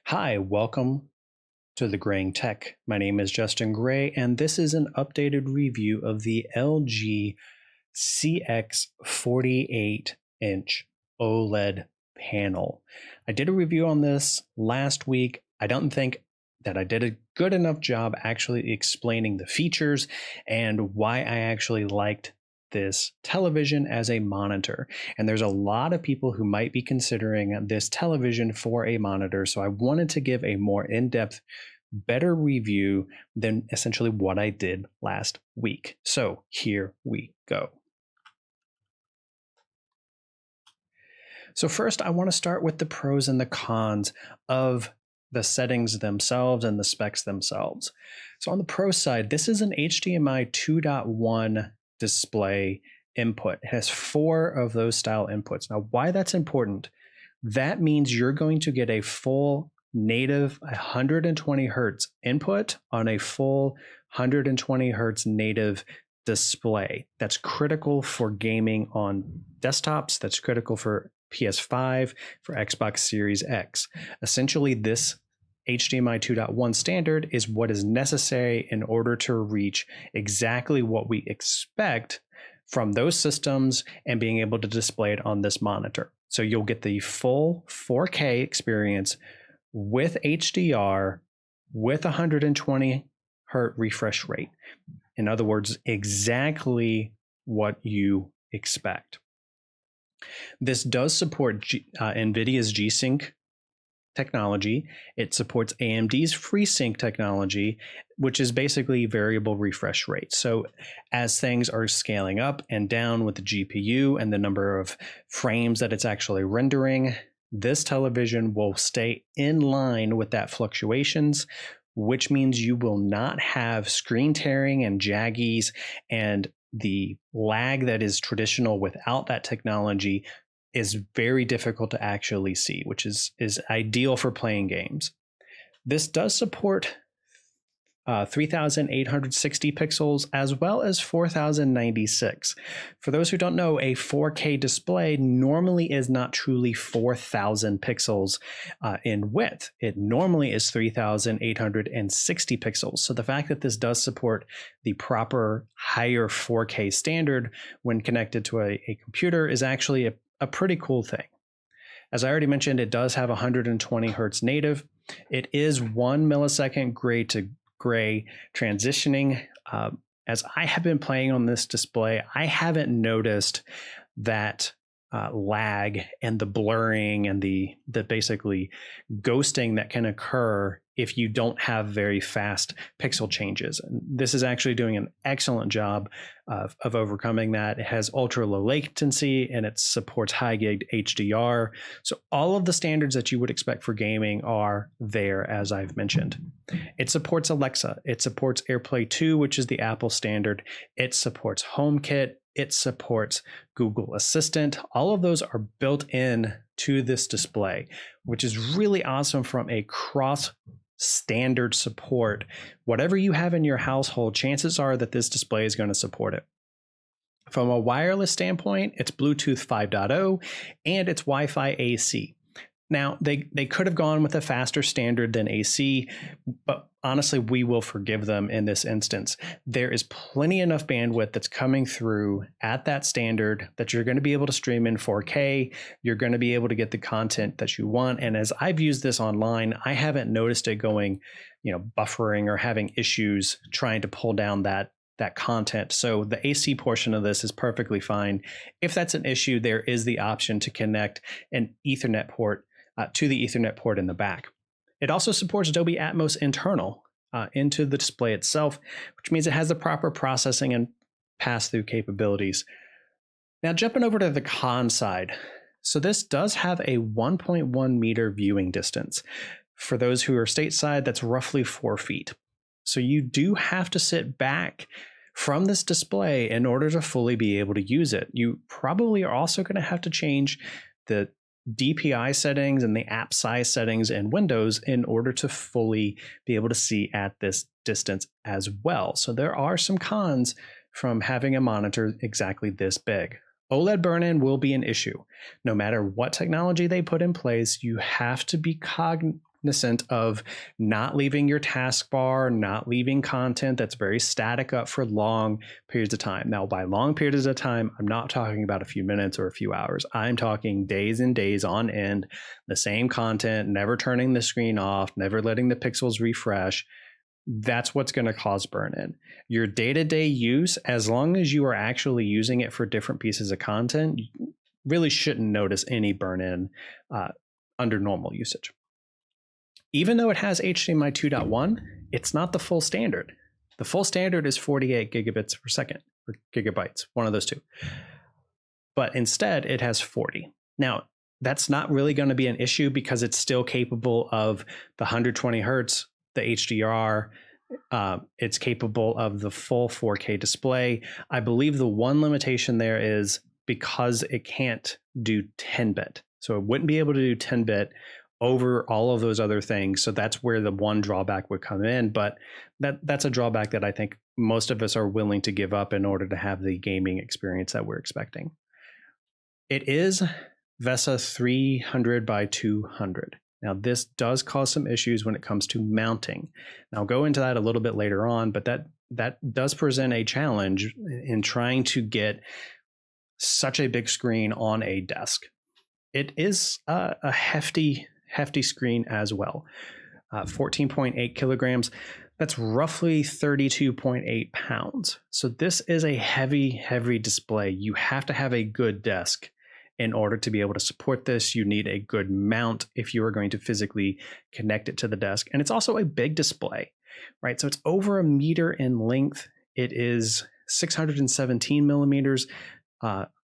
Hi, welcome to the Graying Tech. My name is Justin Gray, and this is an updated review of the LG CX48-inch OLED panel. I did a review on this last week. I don't think that I did a good enough job actually explaining the features and why I actually liked this television as a monitor. And there's a lot of people who might be considering this television for a monitor. So I wanted to give a more in-depth, better review than essentially what I did last week. So here we go. So first, I want to start with the pros and the cons of the settings themselves and the specs themselves. So on the pro side, this is an HDMI 2.1 display input. It has 4 of those style inputs. Now, why that's important, that means you're going to get a full native 120 hertz input on a full 120 hertz native display. That's critical for gaming on desktops. That's critical for PS5, for Xbox Series X. Essentially, this HDMI 2.1 standard is what is necessary in order to reach exactly what we expect from those systems and being able to display it on this monitor. So you'll get the full 4K experience with HDR with 120 hertz refresh rate. In other words, exactly what you expect. This does support NVIDIA's GSync technology. It supports AMD's Freesync technology, which is basically variable refresh rate. So as things are scaling up and down with the GPU and the number of frames that it's actually rendering, this television will stay in line with that fluctuations, which means you will not have screen tearing and jaggies and the lag that is traditional without that technology is very difficult to actually see, which is ideal for playing games. This does support 3,860 pixels as well as 4,096. For those who don't know, a 4K display normally is not truly 4,000 pixels in width. It normally is 3,860 pixels. So the fact that this does support the proper higher 4K standard when connected to a computer is actually a pretty cool thing. As I already mentioned, it does have 120 hertz native. It is 1 millisecond gray to gray transitioning. As I have been playing on this display, I haven't noticed that lag and the blurring and the basically ghosting that can occur if you don't have very fast pixel changes. And this is actually doing an excellent job of overcoming that. It has ultra low latency and it supports high gig HDR. So all of the standards that you would expect for gaming are there, as I've mentioned. It supports Alexa. It supports AirPlay 2, which is the Apple standard. It supports HomeKit. It supports Google Assistant. All of those are built in to this display, which is really awesome from a cross standard support. Whatever you have in your household, chances are that this display is going to support it. From a wireless standpoint, it's Bluetooth 5.0 and it's Wi-Fi AC. Now, they could have gone with a faster standard than AC, but honestly, we will forgive them in this instance. There is plenty enough bandwidth that's coming through at that standard that you're going to be able to stream in 4K. You're going to be able to get the content that you want. And as I've used this online, I haven't noticed it going, buffering or having issues trying to pull down that content. So the AC portion of this is perfectly fine. If that's an issue, there is the option to connect an Ethernet port to the Ethernet port in the back. It also supports Dolby Atmos internal into the display itself, which means it has the proper processing and pass-through capabilities. Now jumping over to the con side. So this does have a 1.1 meter viewing distance. For those who are stateside, that's roughly 4 feet. So you do have to sit back from this display in order to fully be able to use it. You probably are also going to have to change the DPI settings and the app size settings in Windows in order to fully be able to see at this distance as well. So there are some cons from having a monitor exactly this big. OLED burn-in will be an issue. No matter what technology they put in place, you have to be cognizant of not leaving your taskbar, not leaving content that's very static up for long periods of time. Now, by long periods of time, I'm not talking about a few minutes or a few hours. I'm talking days and days on end, the same content, never turning the screen off, never letting the pixels refresh. That's what's going to cause burn-in. Your day-to-day use, as long as you are actually using it for different pieces of content, you really shouldn't notice any burn-in under normal usage. Even though it has HDMI 2.1, it's not the full standard. The full standard is 48 gigabits per second, or gigabytes, one of those two. But instead, it has 40. Now, that's not really going to be an issue because it's still capable of the 120 hertz, the HDR. It's capable of the full 4K display. I believe the one limitation there is because it can't do 10-bit. So it wouldn't be able to do 10-bit over all of those other things. So that's where the one drawback would come in. But that's a drawback that I think most of us are willing to give up in order to have the gaming experience that we're expecting. It is VESA 300 by 200. Now, this does cause some issues when it comes to mounting. Now, I'll go into that a little bit later on, but that does present a challenge in trying to get such a big screen on a desk. It is a hefty screen as well. 14.8 kilograms. That's roughly 32.8 pounds. So this is a heavy display. You have to have a good desk in order to be able to support this. You need a good mount if you are going to physically connect it to the desk. And it's also a big display, right? So it's over 1 meter in length. It is 617 millimeters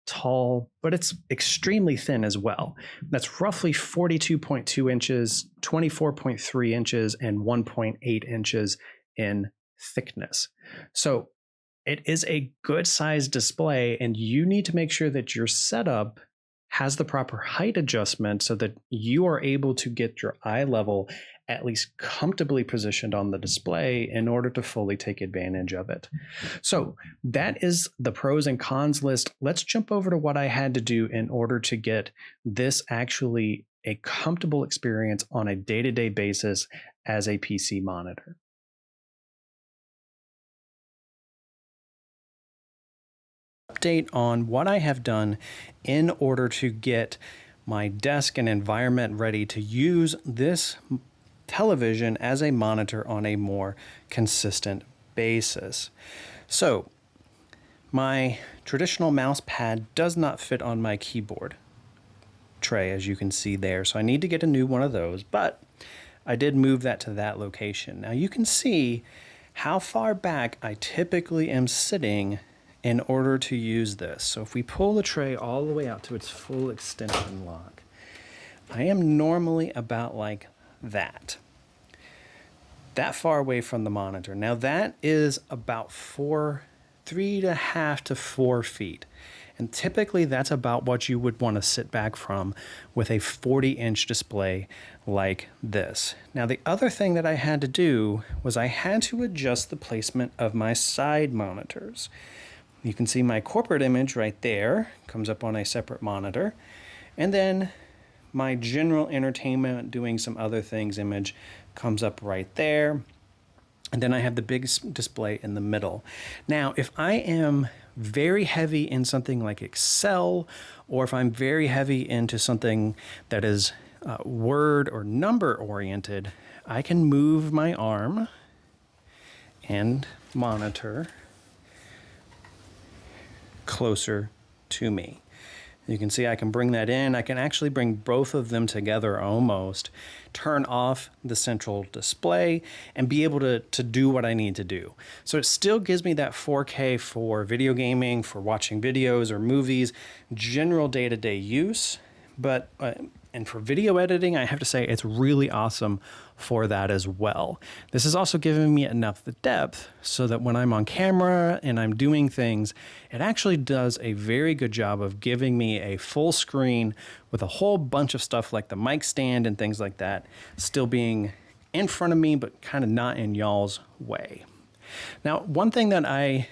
tall, but it's extremely thin as well. That's roughly 42.2 inches, 24.3 inches, and 1.8 inches in thickness. So it is a good sized display, and you need to make sure that your setup has the proper height adjustment so that you are able to get your eye level at least comfortably positioned on the display in order to fully take advantage of it. So that is the pros and cons list. Let's jump over to what I had to do in order to get this actually a comfortable experience on a day-to-day basis as a PC monitor. Update on what I have done in order to get my desk and environment ready to use this television as a monitor on a more consistent basis. So my traditional mouse pad does not fit on my keyboard tray, as you can see there. So I need to get a new one of those, but I did move that to that location. Now you can see how far back I typically am sitting in order to use this. So if we pull the tray all the way out to its full extension lock, I am normally about like that far away from the monitor. Now that is about 3.5 to 4 feet. And typically that's about what you would want to sit back from with a 40-inch display like this. Now the other thing that I had to do was I had to adjust the placement of my side monitors. You can see my corporate image right there, comes up on a separate monitor. And then my general entertainment, doing some other things image comes up right there. And then I have the big display in the middle. Now, if I am very heavy in something like Excel, or if I'm very heavy into something that is word or number oriented, I can move my arm and monitor closer to me. You can see I can bring that in. I can actually bring both of them together almost, turn off the central display, and be able to do what I need to do. So it still gives me that 4K for video gaming, for watching videos or movies, general day-to-day use. But and for video editing, I have to say it's really awesome for that as well. This is also giving me enough depth so that when I'm on camera and I'm doing things, it actually does a very good job of giving me a full screen with a whole bunch of stuff like the mic stand and things like that still being in front of me, but kind of not in y'all's way. Now, one thing that I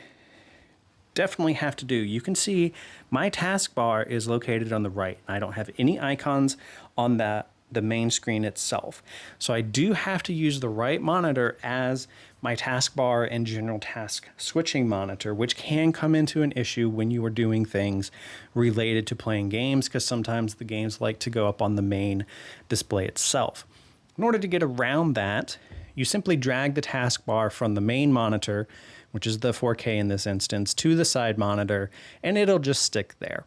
definitely have to do, you can see my taskbar is located on the right. I don't have any icons on that the main screen itself. So I do have to use the right monitor as my taskbar and general task switching monitor, which can come into an issue when you are doing things related to playing games, because sometimes the games like to go up on the main display itself. In order to get around that, you simply drag the taskbar from the main monitor, which is the 4K in this instance, to the side monitor, and it'll just stick there.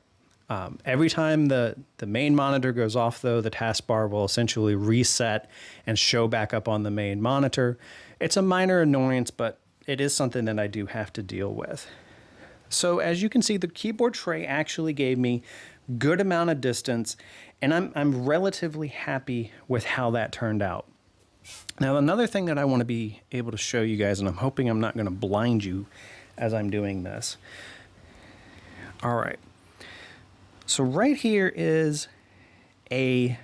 Every time the main monitor goes off, though, the taskbar will essentially reset and show back up on the main monitor. It's a minor annoyance, but it is something that I do have to deal with. So as you can see, the keyboard tray actually gave me good amount of distance, and I'm relatively happy with how that turned out. Now, another thing that I want to be able to show you guys, and I'm hoping I'm not going to blind you as I'm doing this. All right. So right here is a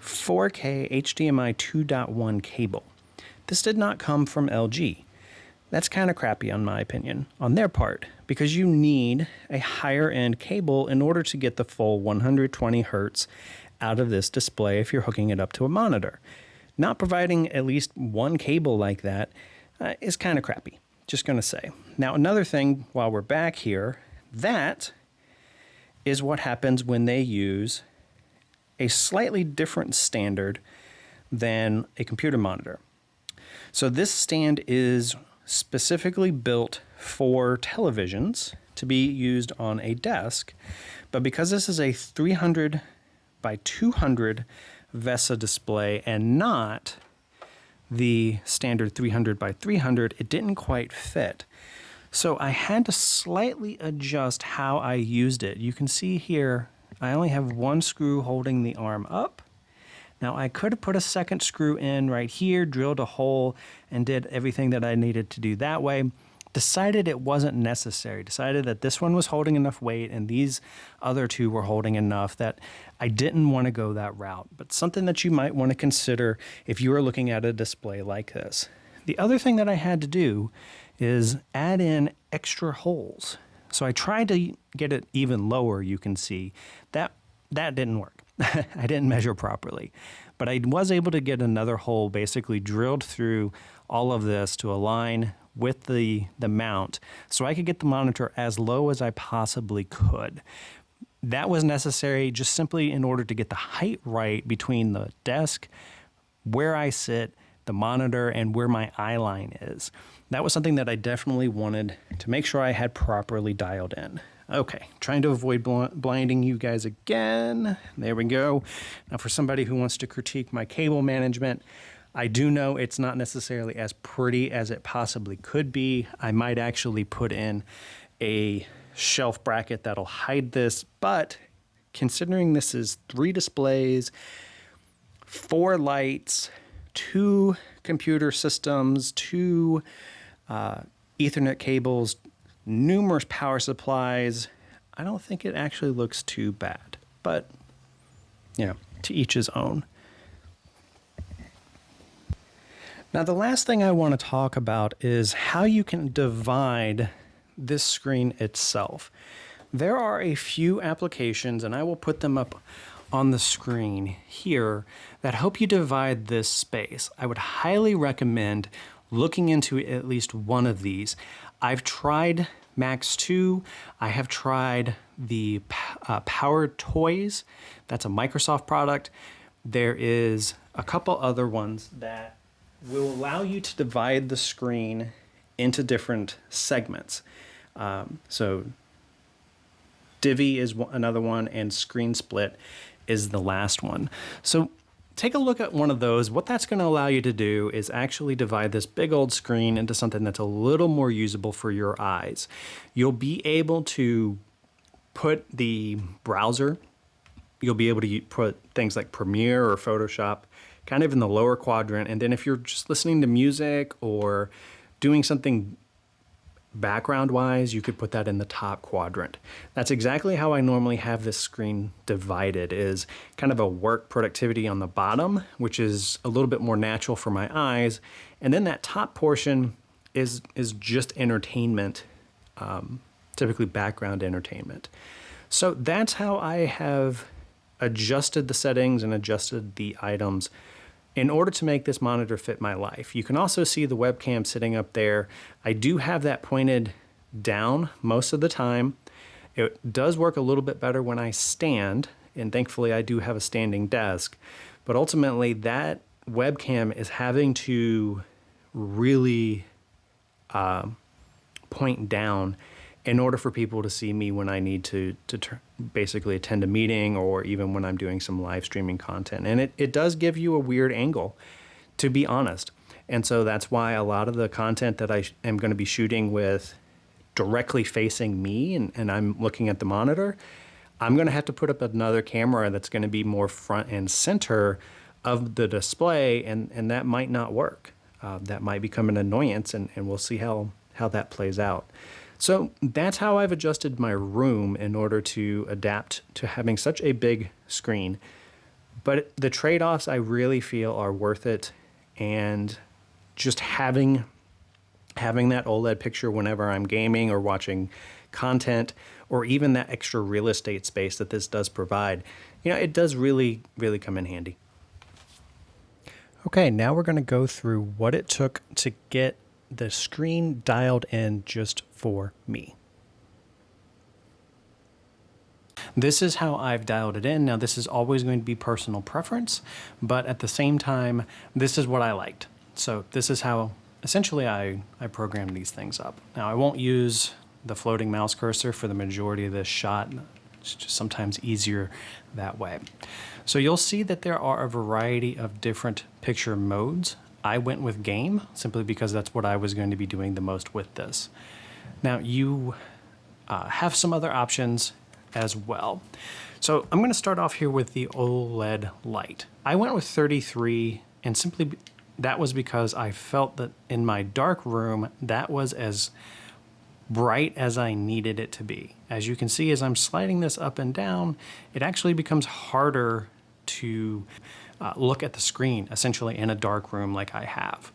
4K HDMI 2.1 cable. This did not come from LG. That's kind of crappy in my opinion on their part, because you need a higher end cable in order to get the full 120 Hertz out of this display if you're hooking it up to a monitor. Not providing at least one cable like that is kind of crappy, just going to say. Now, another thing while we're back here, that is what happens when they use a slightly different standard than a computer monitor. So this stand is specifically built for televisions to be used on a desk, but because this is a 300 by 200 VESA display and not the standard 300 by 300, it didn't quite fit. So I had to slightly adjust how I used it. You can see here, I only have one screw holding the arm up. Now I could have put a second screw in right here, drilled a hole, and did everything that I needed to do that way. Decided it wasn't necessary. Decided that this one was holding enough weight and these other two were holding enough that I didn't want to go that route. But something that you might want to consider if you are looking at a display like this. The other thing that I had to do is add in extra holes. So I tried to get it even lower, you can see. That didn't work. I didn't measure properly. But I was able to get another hole basically drilled through all of this to align with the mount so I could get the monitor as low as I possibly could. That was necessary just simply in order to get the height right between the desk, where I sit, the monitor, and where my eye line is. That was something that I definitely wanted to make sure I had properly dialed in. Okay, trying to avoid blinding you guys again. There we go. Now for somebody who wants to critique my cable management, I do know it's not necessarily as pretty as it possibly could be. I might actually put in a shelf bracket that'll hide this, but considering this is 3 displays, 4 lights, 2 computer systems, 2 Ethernet cables, numerous power supplies, I don't think it actually looks too bad. But, you know, to each his own. Now, the last thing I want to talk about is how you can divide this screen itself. There are a few applications, and I will put them up on the screen here, that help you divide this space. I would highly recommend looking into at least one of these. I've tried Max 2. I have tried the Power Toys. That's a Microsoft product. There is a couple other ones that will allow you to divide the screen into different segments. So Divi is another one, and Screen Split is the last one. So take a look at one of those. What that's going to allow you to do is actually divide this big old screen into something that's a little more usable for your eyes. You'll be able to put the browser, you'll be able to put things like Premiere or Photoshop kind of in the lower quadrant, and then if you're just listening to music or doing something background-wise, you could put that in the top quadrant. That's exactly how I normally have this screen divided, is kind of a work productivity on the bottom, which is a little bit more natural for my eyes, and then that top portion is just entertainment, typically background entertainment. So that's how I have adjusted the settings and adjusted the items in order to make this monitor fit my life. You can also see the webcam sitting up there. I do have that pointed down most of the time. It does work a little bit better when I stand, and thankfully I do have a standing desk. But ultimately that webcam is having to really point down in order for people to see me when I need to basically attend a meeting, or even when I'm doing some live streaming content. And it does give you a weird angle, to be honest. And so that's why a lot of the content that I am going to be shooting with directly facing me and I'm looking at the monitor, I'm going to have to put up another camera that's going to be more front and center of the display, and that might not work. That might become an annoyance, and we'll see how that plays out. So that's how I've adjusted my room in order to adapt to having such a big screen. But the trade-offs I really feel are worth it, and just having that OLED picture whenever I'm gaming or watching content, or even that extra real estate space that this does provide, it does really, really come in handy. Okay, now we're going to go through what it took to get the screen dialed in just for me. This is how I've dialed it in. Now, this is always going to be personal preference, but at the same time, this is what I liked. So this is how essentially I programmed these things up. Now, I won't use the floating mouse cursor for the majority of this shot. It's just sometimes easier that way. So you'll see that there are a variety of different picture modes. I went with game simply because that's what I was going to be doing the most with this. Now you have some other options as well. So I'm going to start off here with the OLED light. I went with 33, and simply that was because I felt that in my dark room that was as bright as I needed it to be. As you can see, as I'm sliding this up and down, it actually becomes harder to look at the screen, essentially in a dark room like I have.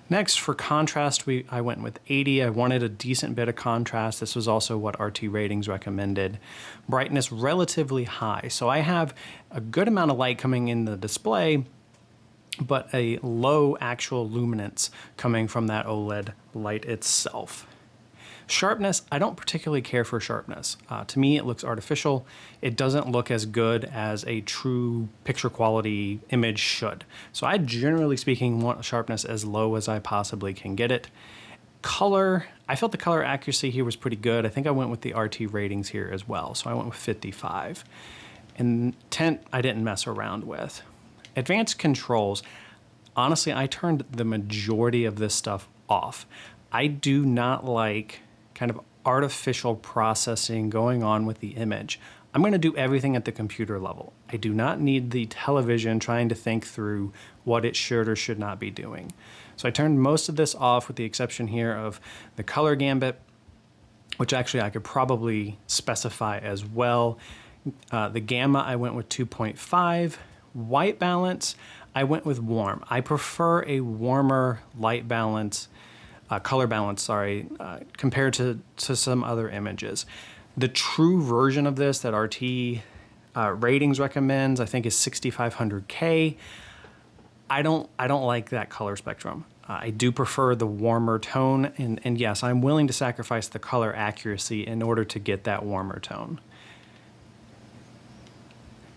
Next, for contrast, I went with 80. I wanted a decent bit of contrast. This was also what RT Ratings recommended. Brightness relatively high. So I have a good amount of light coming in the display, but a low actual luminance coming from that OLED light itself. Sharpness, I don't particularly care for sharpness. To me, it looks artificial. It doesn't look as good as a true picture quality image should. So I, generally speaking, want sharpness as low as I possibly can get it. Color, I felt the color accuracy here was pretty good. I think I went with the RT Ratings here as well. So I went with 55. And tint, I didn't mess around with. Advanced controls, honestly, I turned the majority of this stuff off. I do not like kind of artificial processing going on with the image. I'm going to do everything at the computer level. I do not need the television trying to think through what it should or should not be doing. So I turned most of this off, with the exception here of the color gambit, which actually I could probably specify as well. The gamma, I went with 2.5. White balance, I went with warm. I prefer a warmer light balance, color balance, sorry, compared to some other images. The true version of this that RT Ratings recommends, I think, is 6500K. I don't like that color spectrum. I do prefer the warmer tone, and yes, I'm willing to sacrifice the color accuracy in order to get that warmer tone.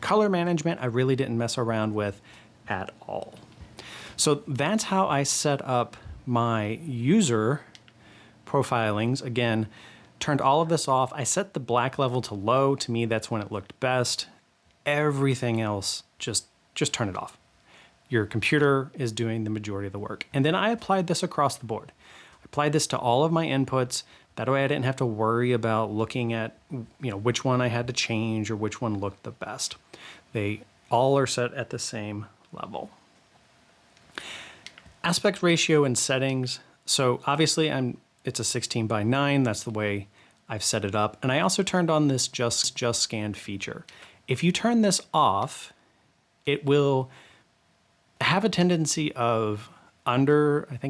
Color management, I really didn't mess around with at all. So that's how I set up my user profilings. Again, turned all of this off. I set the black level to low. To me, that's when it looked best. Everything else, just turn it off. Your computer is doing the majority of the work. And then I applied this across the board. I applied this to all of my inputs. That way I didn't have to worry about looking at, which one I had to change or which one looked the best. They all are set at the same level. Aspect ratio and settings. So obviously it's a 16:9. That's the way I've set it up. And I also turned on this just scanned feature. If you turn this off, it will have a tendency of underscan,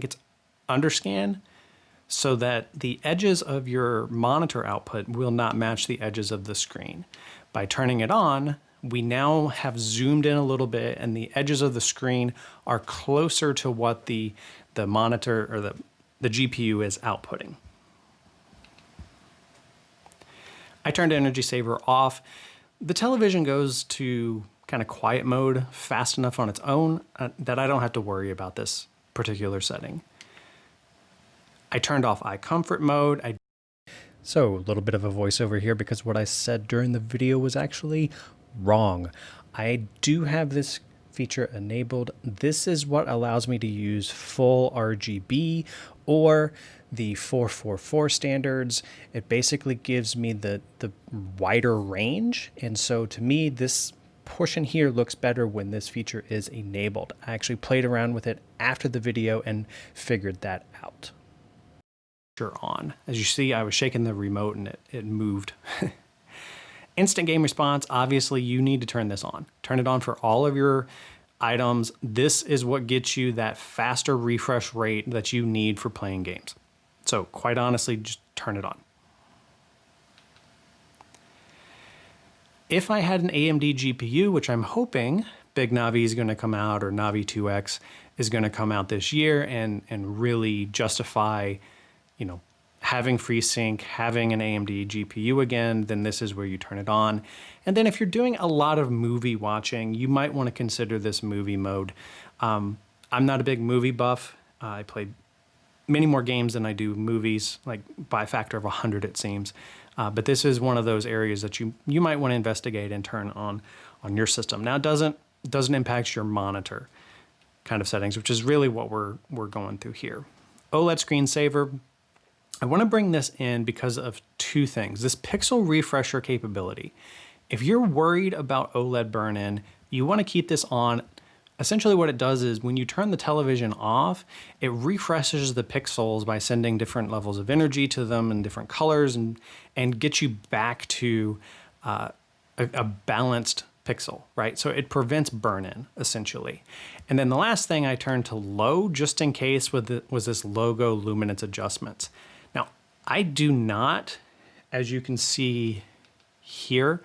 so that the edges of your monitor output will not match the edges of the screen. By turning it on, we now have zoomed in a little bit and the edges of the screen are closer to what the monitor or the GPU is outputting. I turned Energy Saver off. The television goes to kind of quiet mode fast enough on its own that I don't have to worry about this particular setting. I turned off eye comfort mode. So a little bit of a voiceover here because what I said during the video was actually wrong. I do have this feature enabled. This is what allows me to use full RGB or the 444 standards. It basically gives me the wider range. And so to me, this portion here looks better when this feature is enabled. I actually played around with it after the video and figured that out. On. As you see, I was shaking the remote and it moved. Instant game response, obviously you need to turn this on. Turn it on for all of your items. This is what gets you that faster refresh rate that you need for playing games. So quite honestly, just turn it on. If I had an AMD GPU, which I'm hoping Big Navi is going to come out, or Navi 2X is going to come out this year and really justify, you know, having FreeSync, having an AMD GPU again, then this is where you turn it on. And then if you're doing a lot of movie watching, you might want to consider this movie mode. I'm not a big movie buff. I play many more games than I do movies, like by a factor of 100 it seems. But this is one of those areas that you might want to investigate and turn on your system. Now it doesn't impact your monitor kind of settings, which is really what we're going through here. OLED screensaver. I want to bring this in because of two things. This pixel refresher capability. If you're worried about OLED burn-in, you want to keep this on. Essentially what it does is when you turn the television off, it refreshes the pixels by sending different levels of energy to them and different colors and gets you back to a balanced pixel, right? So it prevents burn-in, essentially. And then the last thing I turned to low just in case was this logo luminance adjustments. Now, I do not, as you can see here,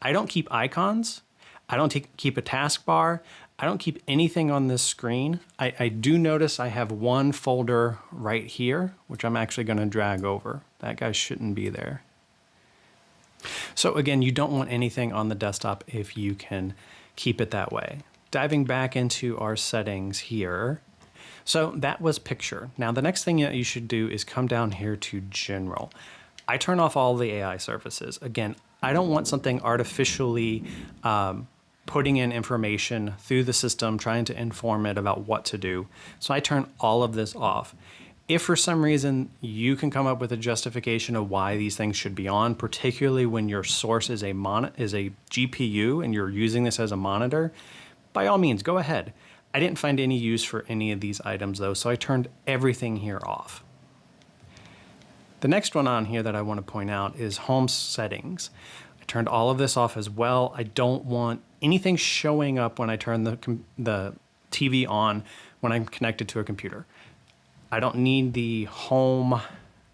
I don't keep icons. I don't keep a taskbar. I don't keep anything on this screen. I do notice I have one folder right here, which I'm actually going to drag over. That guy shouldn't be there. So again, you don't want anything on the desktop if you can keep it that way. Diving back into our settings here. So that was picture. Now the next thing that you should do is come down here to general. I turn off all the AI services. Again, I don't want something artificially putting in information through the system, trying to inform it about what to do. So I turn all of this off. If for some reason you can come up with a justification of why these things should be on, particularly when your source is a GPU and you're using this as a monitor, by all means, go ahead. I didn't find any use for any of these items though, so I turned everything here off. The next one on here that I want to point out is home settings. I turned all of this off as well. I don't want anything showing up when I turn the TV on when I'm connected to a computer. I don't need the home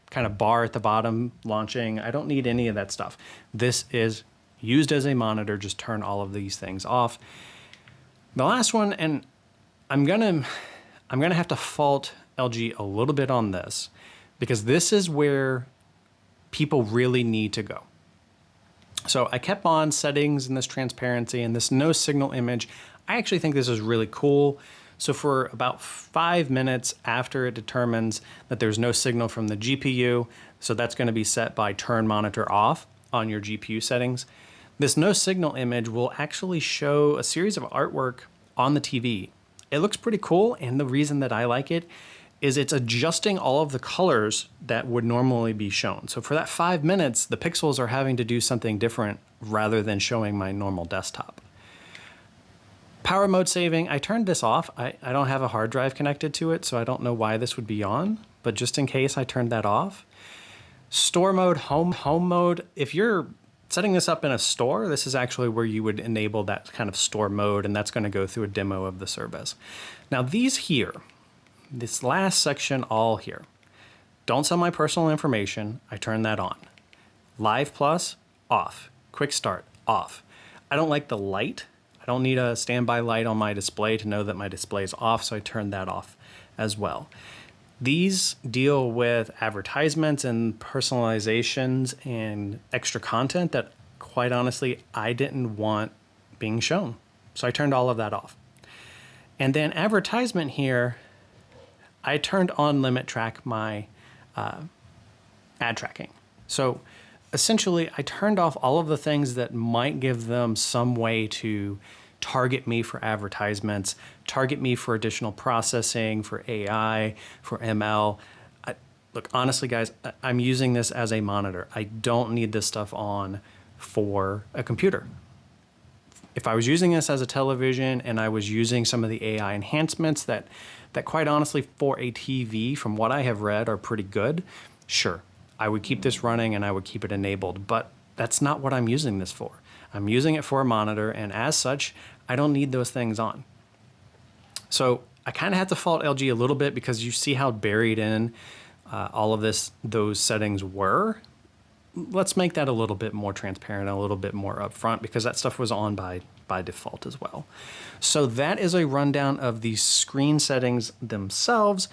kind of bar at the bottom launching. I don't need any of that stuff. This is used as a monitor. Just turn all of these things off. The last one, and I'm gonna have to fault LG a little bit on this because this is where people really need to go. So I kept on settings and this transparency and this no signal image. I actually think this is really cool. So for about 5 minutes after it determines that there's no signal from the GPU, so that's going to be set by turn monitor off on your GPU settings, this no signal image will actually show a series of artwork on the TV. It looks pretty cool, and the reason that I like it is it's adjusting all of the colors that would normally be shown. So for that 5 minutes, the pixels are having to do something different rather than showing my normal desktop. Power mode saving, I turned this off. I don't have a hard drive connected to it, so I don't know why this would be on, but just in case I turned that off. Store mode, home mode, if you're setting this up in a store, this is actually where you would enable that kind of store mode, and that's going to go through a demo of the service. Now these here, this last section all here, don't sell my personal information, I turn that on. Live Plus, off. Quick Start, off. I don't like the light. I don't need a standby light on my display to know that my display is off, so I turned that off as well. These deal with advertisements and personalizations and extra content that, quite honestly, I didn't want being shown. So I turned all of that off. And then advertisement here, I turned on limit track my ad tracking. So essentially, I turned off all of the things that might give them some way to target me for advertisements, target me for additional processing, for AI, for ML. Look, honestly, guys, I'm using this as a monitor. I don't need this stuff on for a computer. If I was using this as a television and I was using some of the AI enhancements that quite honestly for a TV, from what I have read, are pretty good, sure, I would keep this running and I would keep it enabled, but that's not what I'm using this for. I'm using it for a monitor, and as such, I don't need those things on. So I kind of have to fault LG a little bit because you see how buried in all of those settings were. Let's make that a little bit more transparent, a little bit more upfront, because that stuff was on by default as well. So that is a rundown of the screen settings themselves.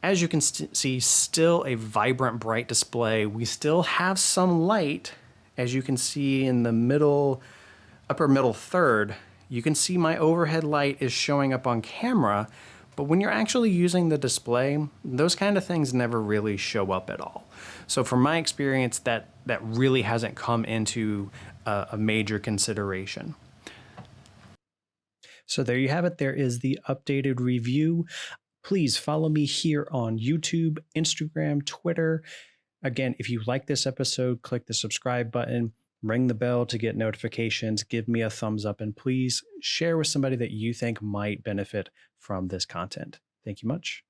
As you can see, still a vibrant, bright display. We still have some light. As you can see in the upper middle third, you can see my overhead light is showing up on camera, but when you're actually using the display, those kind of things never really show up at all. So from my experience, that really hasn't come into a major consideration. So there you have it. There is the updated review. Please follow me here on YouTube, Instagram, Twitter. Again, if you like this episode, click the subscribe button, ring the bell to get notifications, give me a thumbs up, and please share with somebody that you think might benefit from this content. Thank you much.